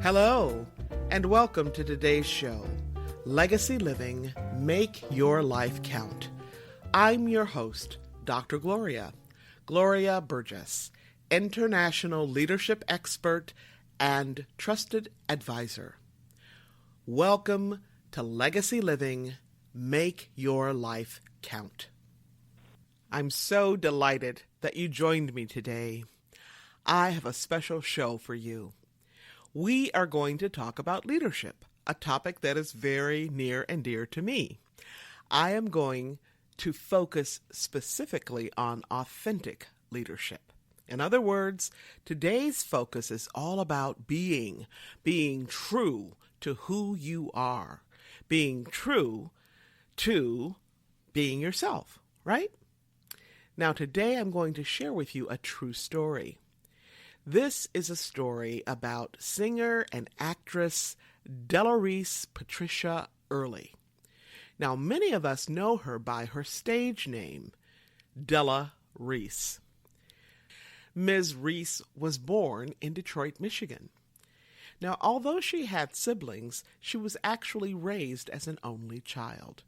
Hello, and welcome to today's show, Legacy Living, Make Your Life Count. I'm your host, Dr. Gloria Burgess, international leadership expert and trusted advisor. Welcome to Legacy Living, Make Your Life Count. I'm so delighted that you joined me today. I have a special show for you. We are going to talk about leadership, a topic that is very near and dear to me. I am going to focus specifically on authentic leadership. In other words, today's focus is all about being true to who you are, being true to being yourself, right? Now, today I'm going to share with you a true story. This is a story about singer and actress Delarice Patricia Earley. Now, many of us know her by her stage name, Della Reese. Ms. Reese was born in Detroit, Michigan. Now, although she had siblings, she was actually raised as an only child.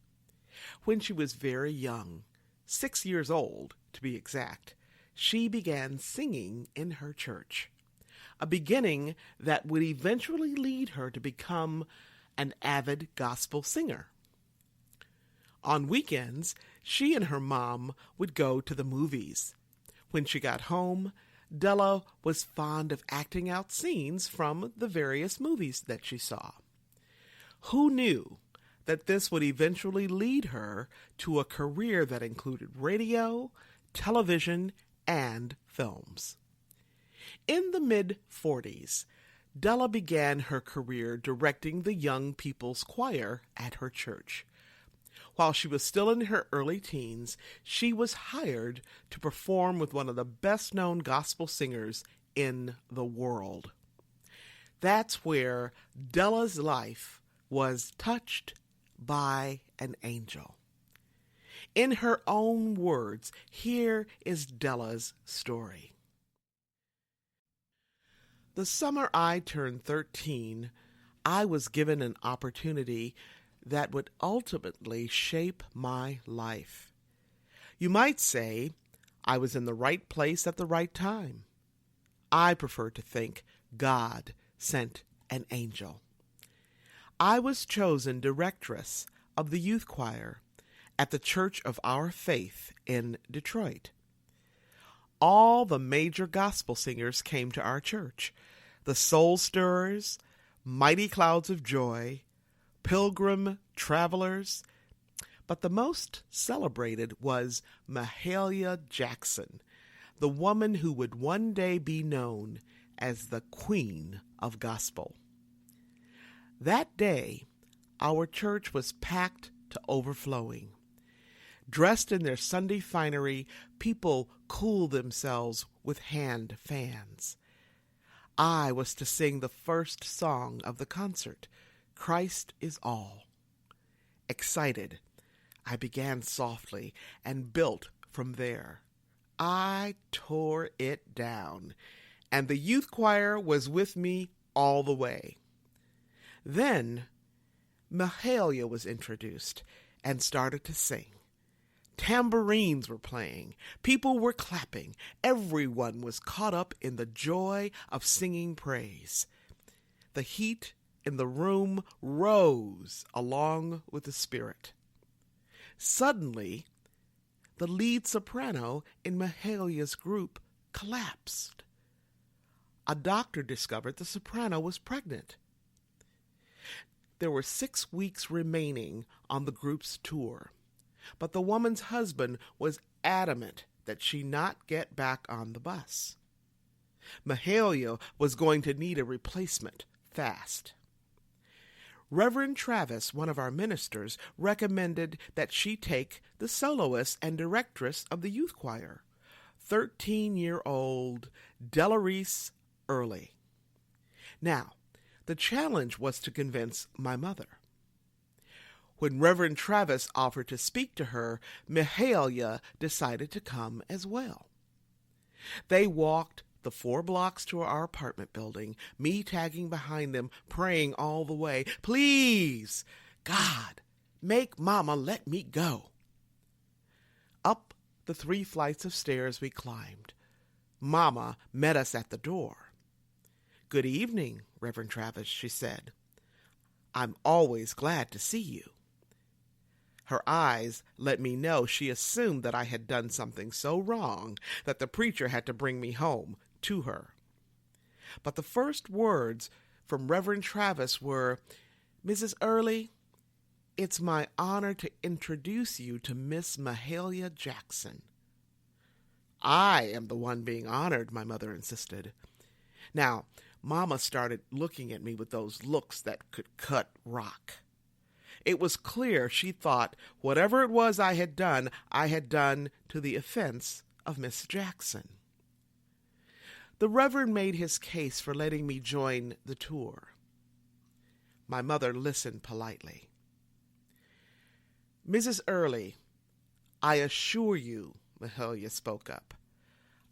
When she was very young, 6 years old to be exact, she began singing in her church, a beginning that would eventually lead her to become an avid gospel singer. On weekends, she and her mom would go to the movies. When she got home, Della was fond of acting out scenes from the various movies that she saw. Who knew that this would eventually lead her to a career that included radio, television, and films? In the mid-40s, Della began her career directing the young people's choir at her church. While she was still in her early teens, she was hired to perform with one of the best-known gospel singers in the world. That's where Della's life was touched by an angel. In her own words, here is Della's story. The summer I turned 13, I was given an opportunity that would ultimately shape my life. You might say I was in the right place at the right time. I prefer to think God sent an angel. I was chosen directress of the youth choir at the Church of Our Faith in Detroit. All the major gospel singers came to our church: the Soul Stirrers, Mighty Clouds of Joy, Pilgrim Travelers, but the most celebrated was Mahalia Jackson, the woman who would one day be known as the Queen of Gospel. That day, our church was packed to overflowing. Dressed in their Sunday finery, people cooled themselves with hand fans. I was to sing the first song of the concert, Christ is All. Excited, I began softly and built from there. I tore it down, and the youth choir was with me all the way. Then Mahalia was introduced and started to sing. Tambourines were playing. People were clapping. Everyone was caught up in the joy of singing praise. The heat in the room rose along with the spirit. Suddenly, the lead soprano in Mahalia's group collapsed. A doctor discovered the soprano was pregnant. There were 6 weeks remaining on the group's tour, but the woman's husband was adamant that she not get back on the bus. Mahalia was going to need a replacement fast. Reverend Travis, one of our ministers, recommended that she take the soloist and directress of the youth choir, 13-year-old Delarice Earley. Now, the challenge was to convince my mother. When Reverend Travis offered to speak to her, Mahalia decided to come as well. They walked the 4 blocks to our apartment building, me tagging behind them, praying all the way, "Please, God, make Mama let me go." Up the 3 flights of stairs we climbed. Mama met us at the door. "Good evening, Reverend Travis," she said. "I'm always glad to see you." Her eyes let me know she assumed that I had done something so wrong that the preacher had to bring me home to her. But the first words from Reverend Travis were, "Mrs. Early, it's my honor to introduce you to Miss Mahalia Jackson." "I am the one being honored," my mother insisted. Now, Mama started looking at me with those looks that could cut rock. It was clear she thought whatever it was I had done to the offense of Miss Jackson. The Reverend made his case for letting me join the tour. My mother listened politely. "Mrs. Early, I assure you," Mahalia spoke up,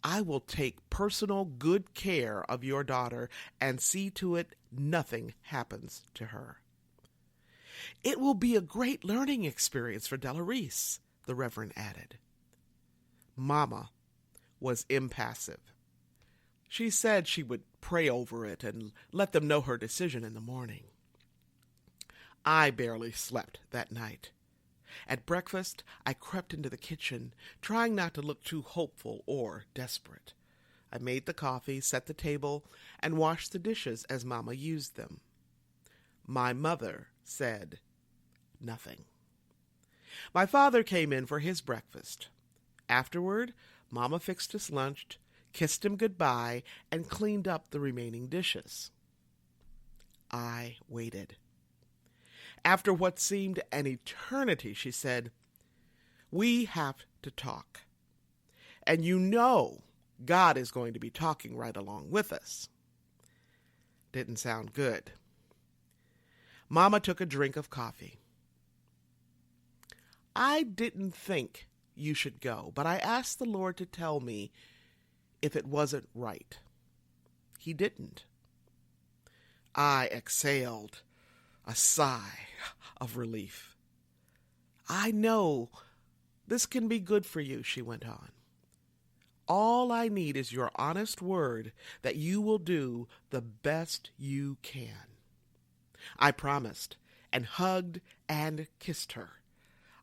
"I will take personal good care of your daughter and see to it nothing happens to her." "It will be a great learning experience for Delarice," the Reverend added. Mama was impassive. She said she would pray over it and let them know her decision in the morning. I barely slept that night. At breakfast, I crept into the kitchen, trying not to look too hopeful or desperate. I made the coffee, set the table, and washed the dishes as Mama used them. My mother said nothing. My father came in for his breakfast. Afterward, Mama fixed us lunch, kissed him goodbye, and cleaned up the remaining dishes. I waited. After what seemed an eternity, she said, "We have to talk. And you know God is going to be talking right along with us." Didn't sound good. Mama took a drink of coffee. "I didn't think you should go, but I asked the Lord to tell me if it wasn't right. He didn't." I exhaled a sigh of relief. "I know this can be good for you," she went on. "All I need is your honest word that you will do the best you can." I promised and hugged and kissed her.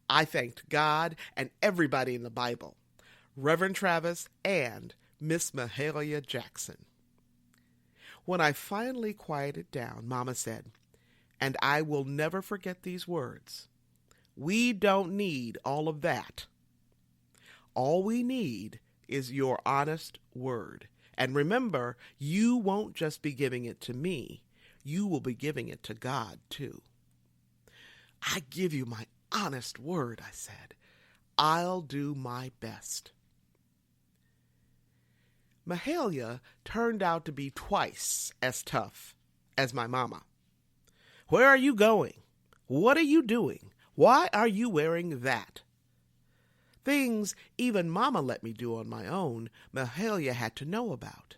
I thanked God and everybody in the Bible, Reverend Travis and Miss Mahalia Jackson. When I finally quieted down, Mama said, and I will never forget these words, "We don't need all of that. All we need is your honest word. And remember, you won't just be giving it to me. You will be giving it to God, too." "I give you my honest word," I said. "I'll do my best." Mahalia turned out to be twice as tough as my mama. "Where are you going? What are you doing? Why are you wearing that?" Things even Mama let me do on my own, Mahalia had to know about.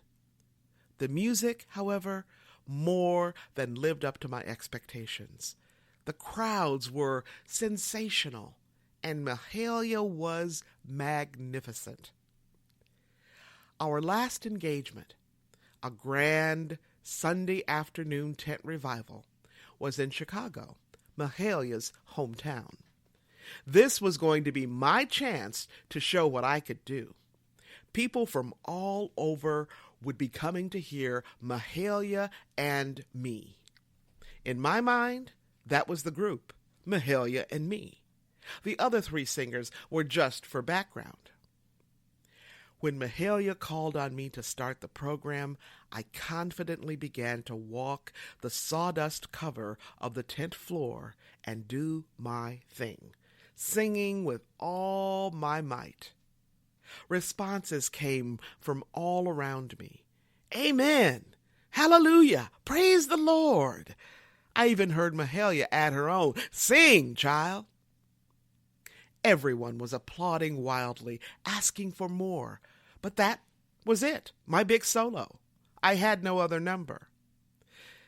The music, however, more than lived up to my expectations. The crowds were sensational, and Mahalia was magnificent. Our last engagement, a grand Sunday afternoon tent revival, was in Chicago, Mahalia's hometown. This was going to be my chance to show what I could do. People from all over would be coming to hear Mahalia and me. In my mind, that was the group, Mahalia and me. The other 3 singers were just for background. When Mahalia called on me to start the program, I confidently began to walk the sawdust cover of the tent floor and do my thing, singing with all my might. Responses came from all around me. "Amen! Hallelujah! Praise the Lord!" I even heard Mahalia add her own, "Sing, child!" Everyone was applauding wildly, asking for more, but that was it, my big solo. I had no other number.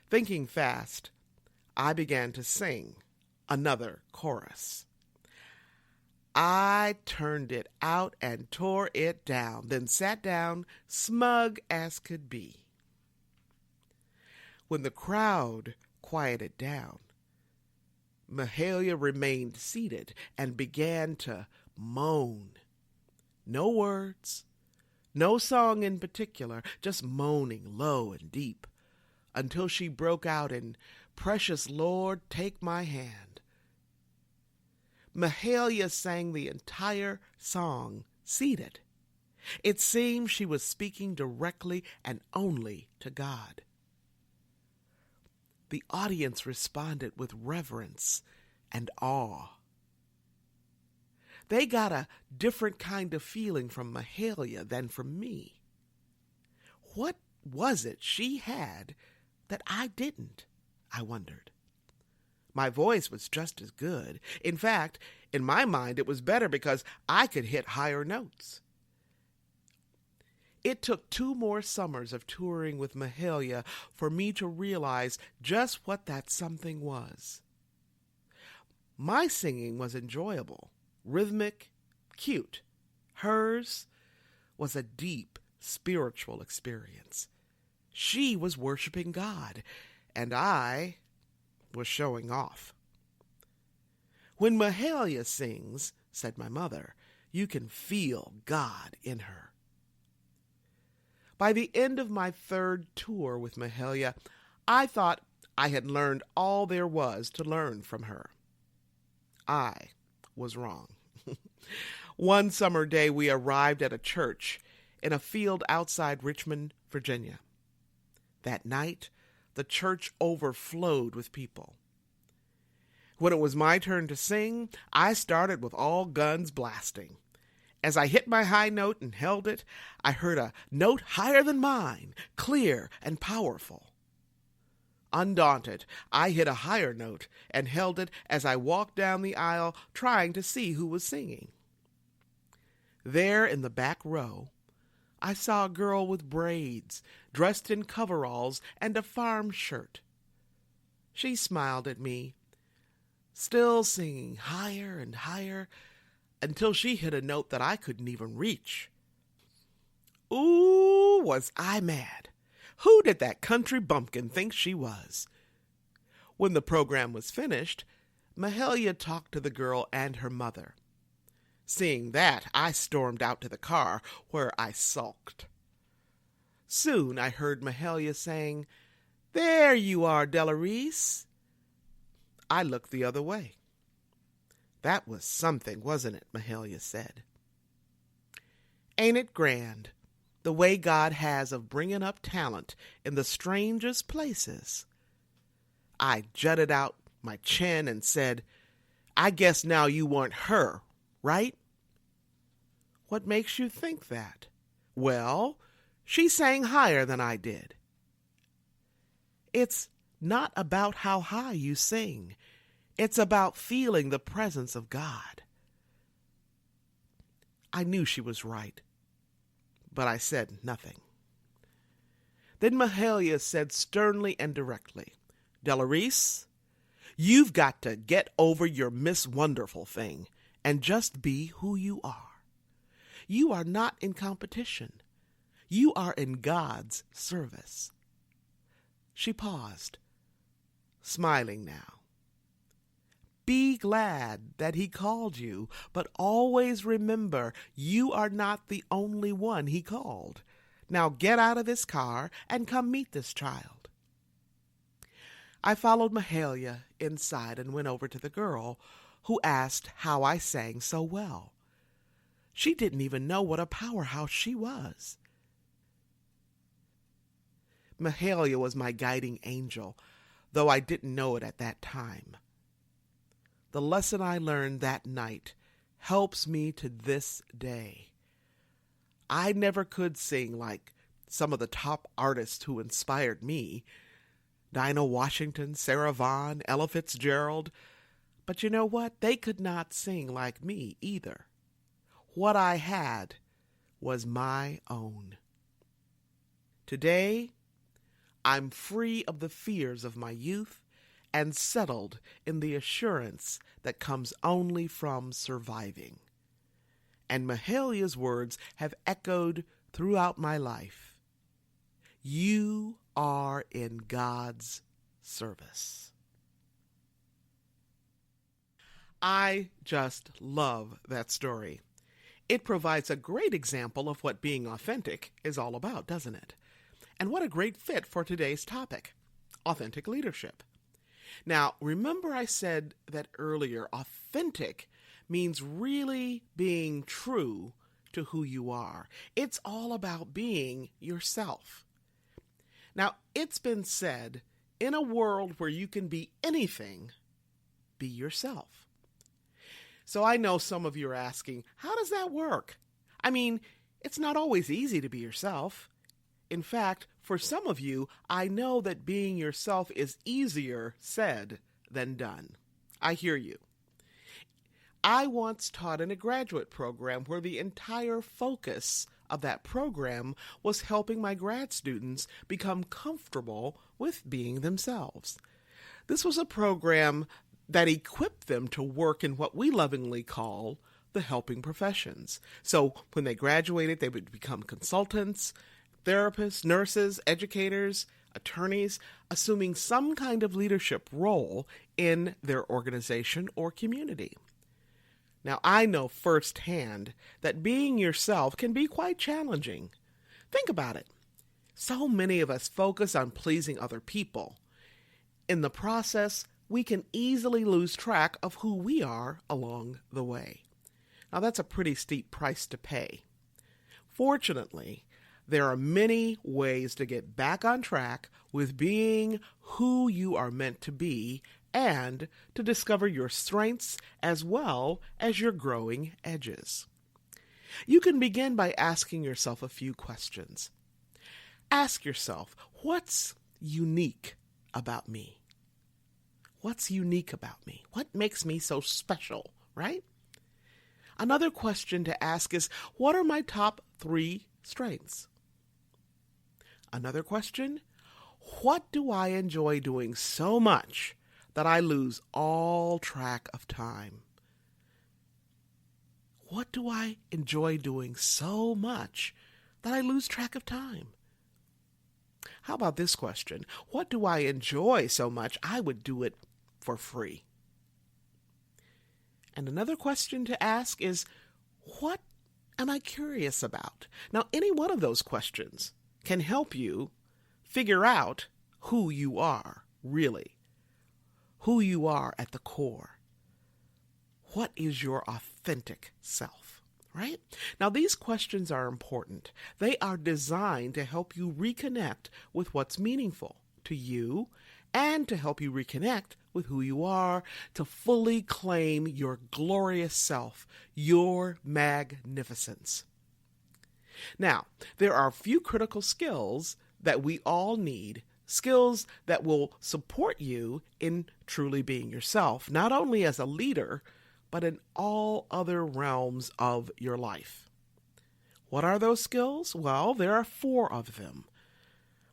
Thinking fast, I began to sing another chorus. I turned it out and tore it down, then sat down, smug as could be. When the crowd quieted down, Mahalia remained seated and began to moan. No words, no song in particular, just moaning low and deep, until she broke out in, "Precious Lord, take my hand." Mahalia sang the entire song seated. It seemed she was speaking directly and only to God. The audience responded with reverence and awe. They got a different kind of feeling from Mahalia than from me. What was it she had that I didn't, I wondered. My voice was just as good. In fact, in my mind, it was better because I could hit higher notes. It took 2 more summers of touring with Mahalia for me to realize just what that something was. My singing was enjoyable, rhythmic, cute. Hers was a deep spiritual experience. She was worshiping God, and I was showing off. When Mahalia sings, said my mother, you can feel God in her. By the end of my 3rd tour with Mahalia, I thought I had learned all there was to learn from her. I was wrong. One summer day, we arrived at a church in a field outside Richmond, Virginia. That night, the church overflowed with people. When it was my turn to sing, I started with all guns blasting. As I hit my high note and held it, I heard a note higher than mine, clear and powerful. Undaunted, I hit a higher note and held it as I walked down the aisle trying to see who was singing. There in the back row, I saw a girl with braids, dressed in coveralls and a farm shirt. She smiled at me, still singing higher and higher, until she hit a note that I couldn't even reach. Ooh, was I mad. Who did that country bumpkin think she was? When the program was finished, Mahalia talked to the girl and her mother. Seeing that, I stormed out to the car, where I sulked. Soon I heard Mahalia saying, "There you are, Delarice." I looked the other way. "That was something, wasn't it?" Mahalia said. Ain't it grand, the way God has of bringing up talent in the strangest places? I jutted out my chin and said, "I guess now you weren't her, right?" "What makes you think that?" "Well, she sang higher than I did." It's not about how high you sing. It's about feeling the presence of God. I knew she was right, but I said nothing. Then Mahalia said sternly and directly, "Delarice, you've got to get over your Miss Wonderful thing and just be who you are. You are not in competition. You are in God's service." She paused, smiling now. Be glad that he called you, but always remember you are not the only one he called. Now get out of this car and come meet this child. I followed Mahalia inside and went over to the girl, who asked how I sang so well. She didn't even know what a powerhouse she was. Mahalia was my guiding angel, though I didn't know it at that time. The lesson I learned that night helps me to this day. I never could sing like some of the top artists who inspired me, Dinah Washington, Sarah Vaughan, Ella Fitzgerald, but you know what? They could not sing like me either. What I had was my own. Today, I'm free of the fears of my youth and settled in the assurance that comes only from surviving. And Mahalia's words have echoed throughout my life. You are in God's service. I just love that story. It provides a great example of what being authentic is all about, doesn't it? And what a great fit for today's topic, authentic leadership. Now, remember I said that earlier, authentic means really being true to who you are. It's all about being yourself. Now, it's been said, in a world where you can be anything, be yourself. So I know some of you are asking, how does that work? I mean, it's not always easy to be yourself. In fact, for some of you, I know that being yourself is easier said than done. I hear you. I once taught in a graduate program where the entire focus of that program was helping my grad students become comfortable with being themselves. This was a program that equipped them to work in what we lovingly call the helping professions. So when they graduated, they would become consultants, therapists, nurses, educators, attorneys, assuming some kind of leadership role in their organization or community. Now, I know firsthand that being yourself can be quite challenging. Think about it. So many of us focus on pleasing other people. In the process, we can easily lose track of who we are along the way. Now, that's a pretty steep price to pay. Fortunately, there are many ways to get back on track with being who you are meant to be and to discover your strengths as well as your growing edges. You can begin by asking yourself a few questions. Ask yourself, what's unique about me? What's unique about me? What makes me so special, right? Another question to ask is, what are my top 3 strengths? Another question, what do I enjoy doing so much that I lose all track of time? What do I enjoy doing so much that I lose track of time? How about this question? What do I enjoy so much I would do it for free? And another question to ask is, what am I curious about? Now, any one of those questions can help you figure out who you are, really. Who you are at the core. What is your authentic self, right? Now, these questions are important. They are designed to help you reconnect with what's meaningful to you and to help you reconnect with who you are, to fully claim your glorious self, your magnificence. Now, there are a few critical skills that we all need, skills that will support you in truly being yourself, not only as a leader, but in all other realms of your life. What are those skills? Well, there are 4 of them.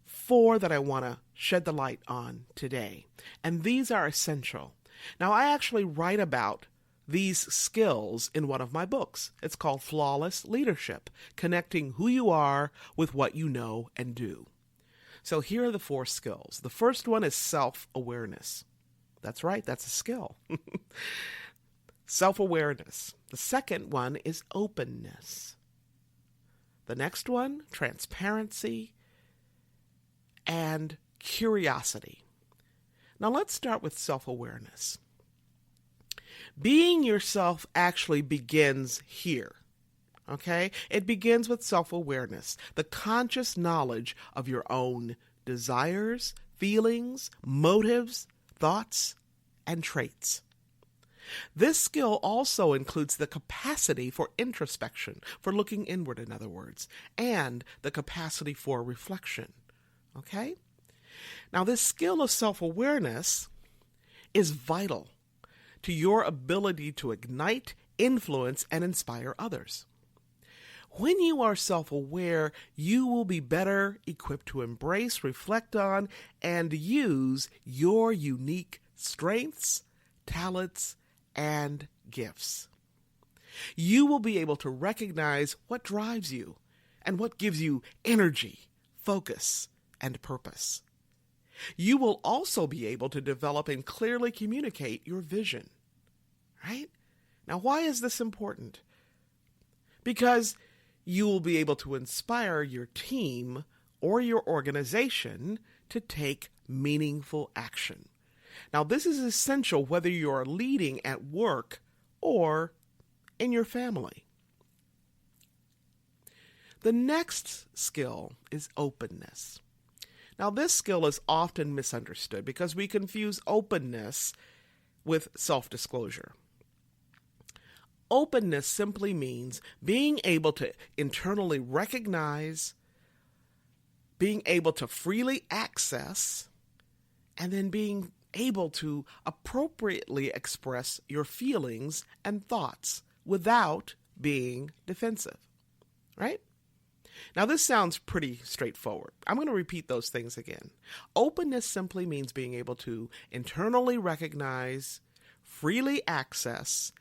4 that I want to shed the light on today. And these are essential. Now, I actually write about these skills in one of my books. It's called Flawless Leadership, Connecting Who You Are with What You Know and Do. So here are the 4 skills. The first one is self-awareness. That's right, that's a skill. Self-awareness. The second one is openness. The next one, transparency and curiosity. Now let's start with self-awareness. Being yourself actually begins here. Okay? It begins with self-awareness, the conscious knowledge of your own desires, feelings, motives, thoughts, and traits. This skill also includes the capacity for introspection, for looking inward, in other words, and the capacity for reflection. Okay? Now, this skill of self-awareness is vital to your ability to ignite, influence, and inspire others. When you are self-aware, you will be better equipped to embrace, reflect on, and use your unique strengths, talents, and gifts. You will be able to recognize what drives you and what gives you energy, focus, and purpose. You will also be able to develop and clearly communicate your vision, right? Now, why is this important? Because you will be able to inspire your team or your organization to take meaningful action. Now, this is essential whether you are leading at work or in your family. The next skill is openness. Now, this skill is often misunderstood because we confuse openness with self-disclosure. Openness simply means being able to internally recognize, being able to freely access, and then being able to appropriately express your feelings and thoughts without being defensive, right? Now, this sounds pretty straightforward. I'm going to repeat those things again. Openness simply means being able to internally recognize, freely access,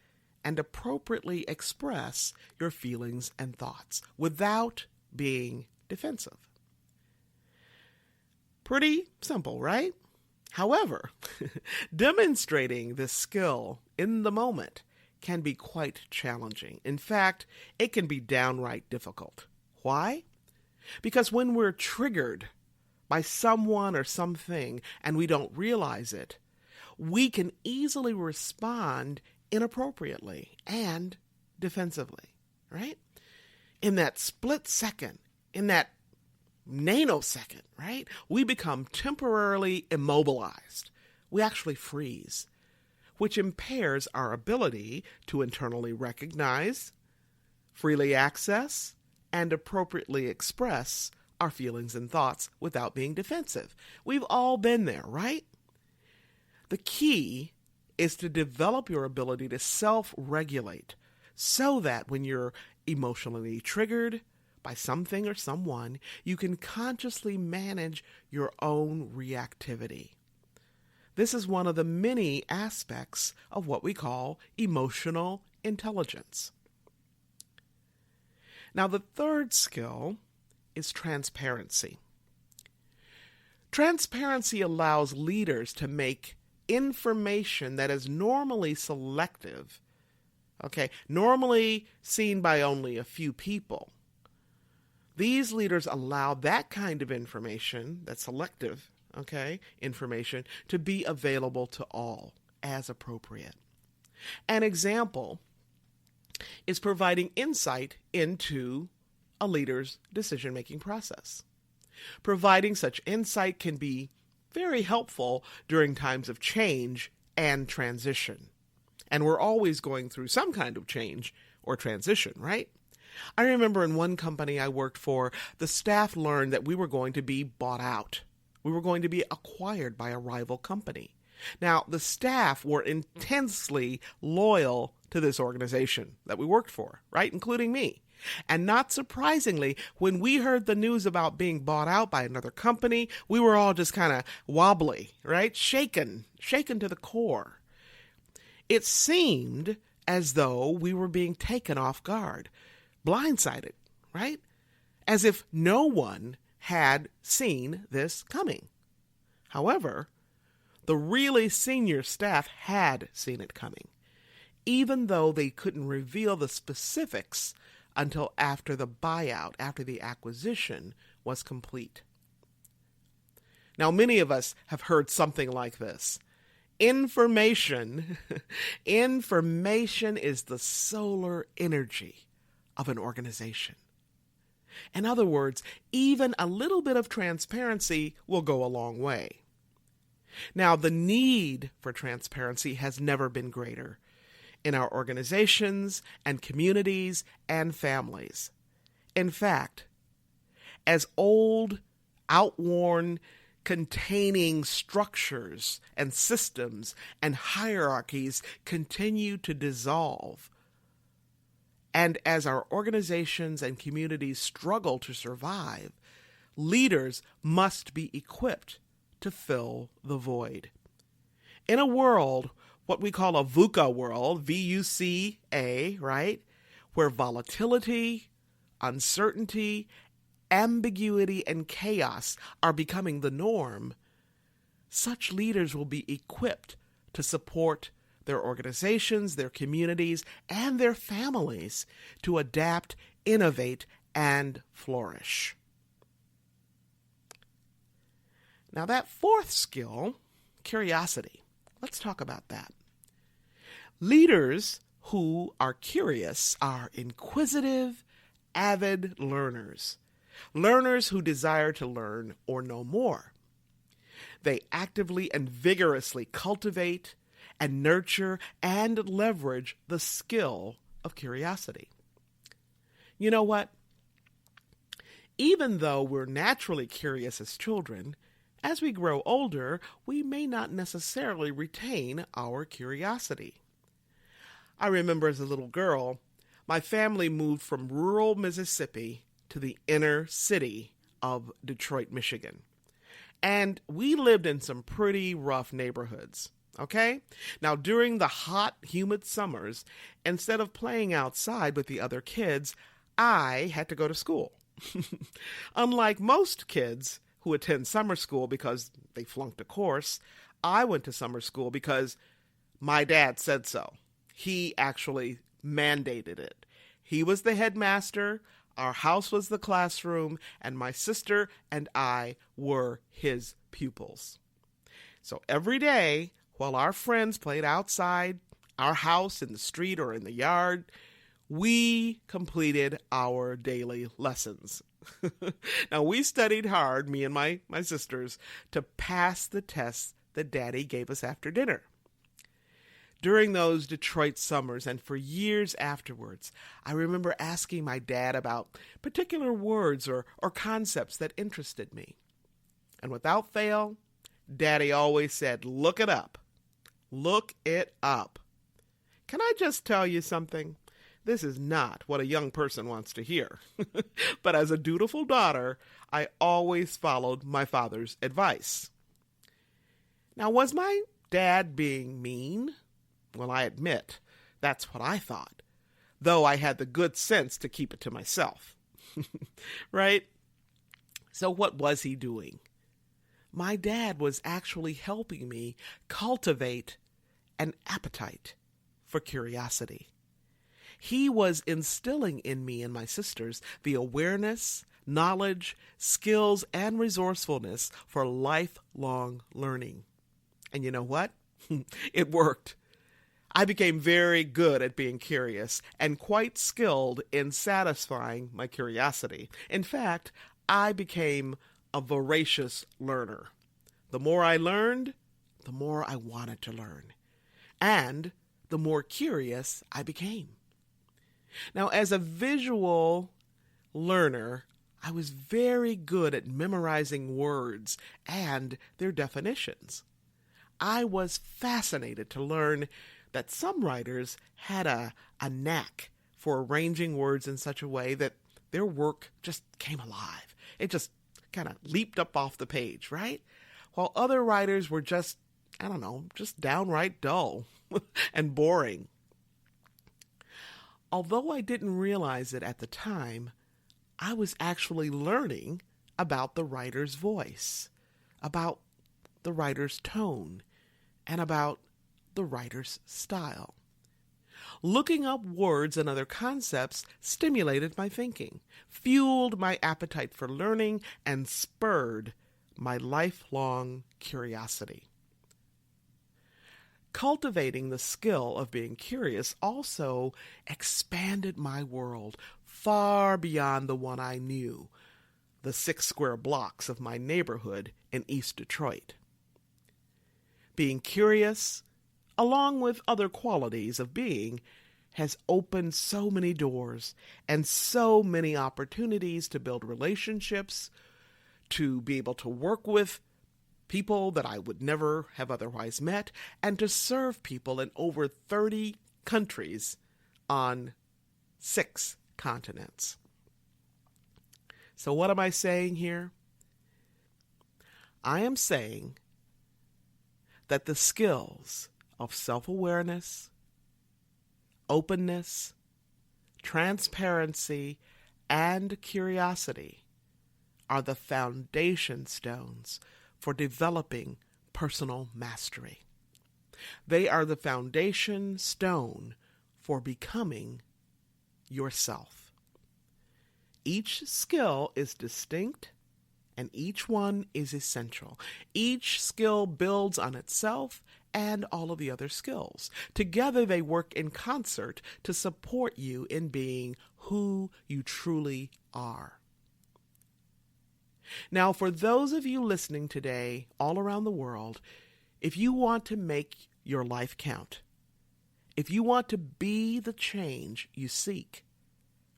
and appropriately express your feelings and thoughts without being defensive. Pretty simple, right? However, demonstrating this skill in the moment can be quite challenging. In fact, it can be downright difficult. Why? Because when we're triggered by someone or something and we don't realize it, we can easily respond inappropriately and defensively, right? In that split second, in that nanosecond, right? We become temporarily immobilized. We actually freeze, which impairs our ability to internally recognize, freely access, and appropriately express our feelings and thoughts without being defensive. We've all been there, right? The key is to develop your ability to self-regulate so that when you're emotionally triggered by something or someone, you can consciously manage your own reactivity. This is one of the many aspects of what we call emotional intelligence. Now, the third skill is transparency. Transparency allows leaders to make information that is normally selective, normally seen by only a few people. These leaders allow that kind of information, that selective, information, to be available to all as appropriate. An example is providing insight into a leader's decision-making process. Providing such insight can be very helpful during times of change and transition. And we're always going through some kind of change or transition, right? I remember in one company I worked for, the staff learned that we were going to be bought out. We were going to be acquired by a rival company. Now, the staff were intensely loyal to this organization that we worked for, right? Including me. And not surprisingly, when we heard the news about being bought out by another company, we were all just kind of wobbly, right? Shaken to the core. It seemed as though we were being taken off guard, blindsided, right? As if no one had seen this coming. However, the really senior staff had seen it coming, even though they couldn't reveal the specifics until after the buyout, after the acquisition was complete. Now, many of us have heard something like this. Information is the solar energy of an organization. In other words, even a little bit of transparency will go a long way. Now, the need for transparency has never been greater in our organizations and communities and families. In fact, as old, outworn, containing structures and systems and hierarchies continue to dissolve, And as our organizations and communities struggle to survive, leaders must be equipped to fill the void. In a world, what we call a VUCA world, V-U-C-A, right? Where volatility, uncertainty, ambiguity, and chaos are becoming the norm, such leaders will be equipped to support their organizations, their communities, and their families to adapt, innovate, and flourish. Now that fourth skill, curiosity, let's talk about that. Leaders who are curious are inquisitive, avid learners. Learners who desire to learn or know more. They actively and vigorously cultivate and nurture and leverage the skill of curiosity. You know what? Even though we're naturally curious as children, as we grow older, we may not necessarily retain our curiosity. I remember as a little girl, my family moved from rural Mississippi to the inner city of Detroit, Michigan. And we lived in some pretty rough neighborhoods, okay? Now, during the hot, humid summers, instead of playing outside with the other kids, I had to go to school. Unlike most kids who attend summer school because they flunked a course, I went to summer school because my dad said so. He actually mandated it. He was the headmaster, our house was the classroom, and my sister and I were his pupils. So every day, while our friends played outside our house, in the street, or in the yard, we completed our daily lessons. Now, we studied hard, me and my sisters, to pass the tests that Daddy gave us after dinner. During those Detroit summers and for years afterwards, I remember asking my dad about particular words or concepts that interested me. And without fail, Daddy always said, "Look it up. Look it up." Can I just tell you something? This is not what a young person wants to hear. But as a dutiful daughter, I always followed my father's advice. Now, was my dad being mean? Well, I admit, that's what I thought, though I had the good sense to keep it to myself. Right? So what was he doing? My dad was actually helping me cultivate an appetite for curiosity. He was instilling in me and my sisters the awareness, knowledge, skills, and resourcefulness for lifelong learning. And you know what? It worked. I became very good at being curious and quite skilled in satisfying my curiosity. In fact, I became a voracious learner. The more I learned, the more I wanted to learn. And the more curious I became. Now, as a visual learner, I was very good at memorizing words and their definitions. I was fascinated to learn that some writers had a knack for arranging words in such a way that their work just came alive. It just kind of leaped up off the page, right? While other writers were just downright dull and boring. Although I didn't realize it at the time, I was actually learning about the writer's voice, about the writer's tone, and about the writer's style. Looking up words and other concepts stimulated my thinking, fueled my appetite for learning, and spurred my lifelong curiosity. Cultivating the skill of being curious also expanded my world far beyond the one I knew, the 6 square blocks of my neighborhood in East Detroit. Being curious, along with other qualities of being, has opened so many doors and so many opportunities to build relationships, to be able to work with people that I would never have otherwise met, and to serve people in over 30 countries on 6 continents. So what am I saying here? I am saying that the skills of self-awareness, openness, transparency, and curiosity are the foundation stones for developing personal mastery. They are the foundation stone for becoming yourself. Each skill is distinct and each one is essential. Each skill builds on itself and all of the other skills. Together they work in concert to support you in being who you truly are. Now, for those of you listening today all around the world, if you want to make your life count, if you want to be the change you seek,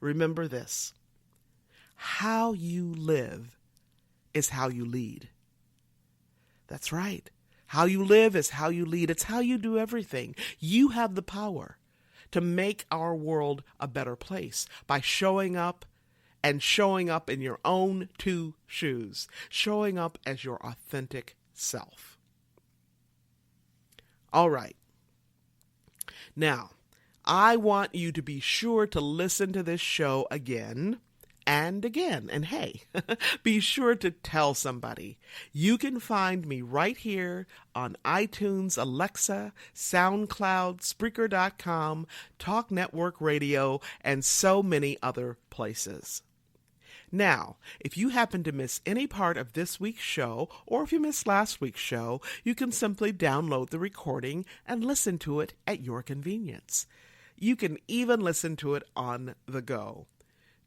remember this: how you live is how you lead. That's right. How you live is how you lead. It's how you do everything. You have the power to make our world a better place by showing up in your own 2 shoes, showing up as your authentic self. All right. Now, I want you to be sure to listen to this show again and again. And hey, be sure to tell somebody. You can find me right here on iTunes, Alexa, SoundCloud, Spreaker.com, Talk Network Radio, and so many other places. Now, if you happen to miss any part of this week's show, or if you missed last week's show, you can simply download the recording and listen to it at your convenience. You can even listen to it on the go.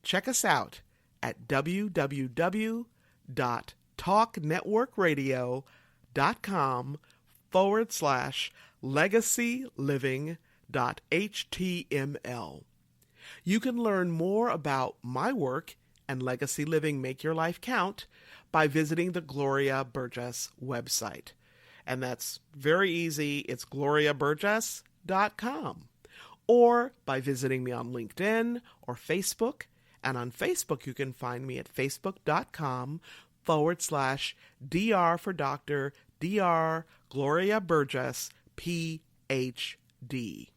Check us out at www.talknetworkradio.com/legacyliving.html. You can learn more about my work and Legacy Living Make Your Life Count by visiting the Gloria Burgess website. And that's very easy. It's gloriaburgess.com. Or by visiting me on LinkedIn or Facebook. And on Facebook, you can find me at facebook.com/DR for Dr. DR Gloria Burgess, PhD.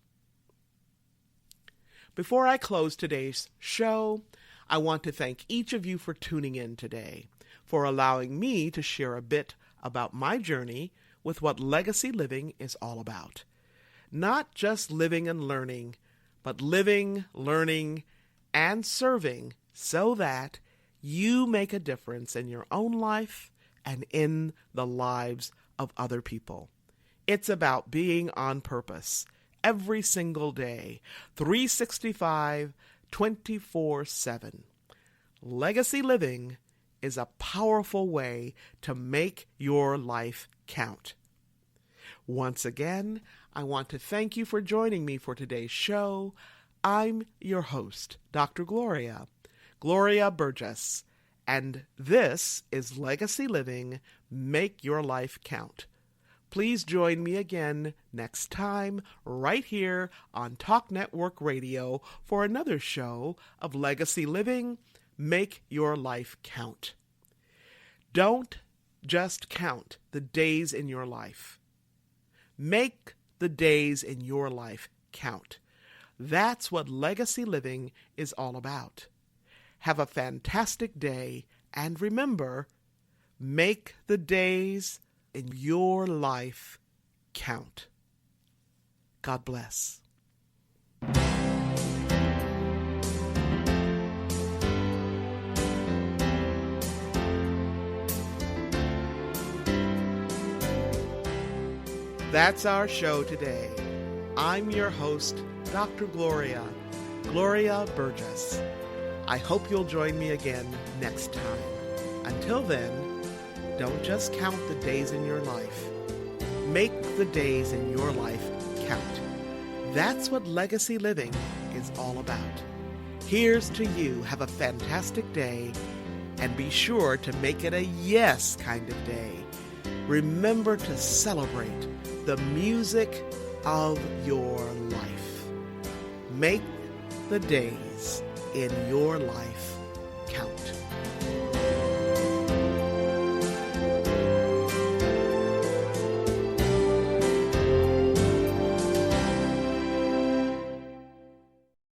Before I close today's show, I want to thank each of you for tuning in today, for allowing me to share a bit about my journey with what legacy living is all about. Not just living and learning, but living, learning, and serving so that you make a difference in your own life and in the lives of other people. It's about being on purpose every single day, 365, 24/7. Legacy living is a powerful way to make your life count. Once again, I want to thank you for joining me for today's show. I'm your host, Dr. Gloria Burgess, and this is Legacy Living, Make Your Life Count. Please join me again next time right here on Talk Network Radio for another show of Legacy Living, Make Your Life Count. Don't just count the days in your life. Make the days in your life count. That's what legacy living is all about. Have a fantastic day, and remember, make the days in your life count. God bless. That's our show today. I'm your host, Dr. Gloria Burgess. I hope you'll join me again next time. Until then, don't just count the days in your life. Make the days in your life count. That's what legacy living is all about. Here's to you. Have a fantastic day, and be sure to make it a yes kind of day. Remember to celebrate the music of your life. Make the days in your life count.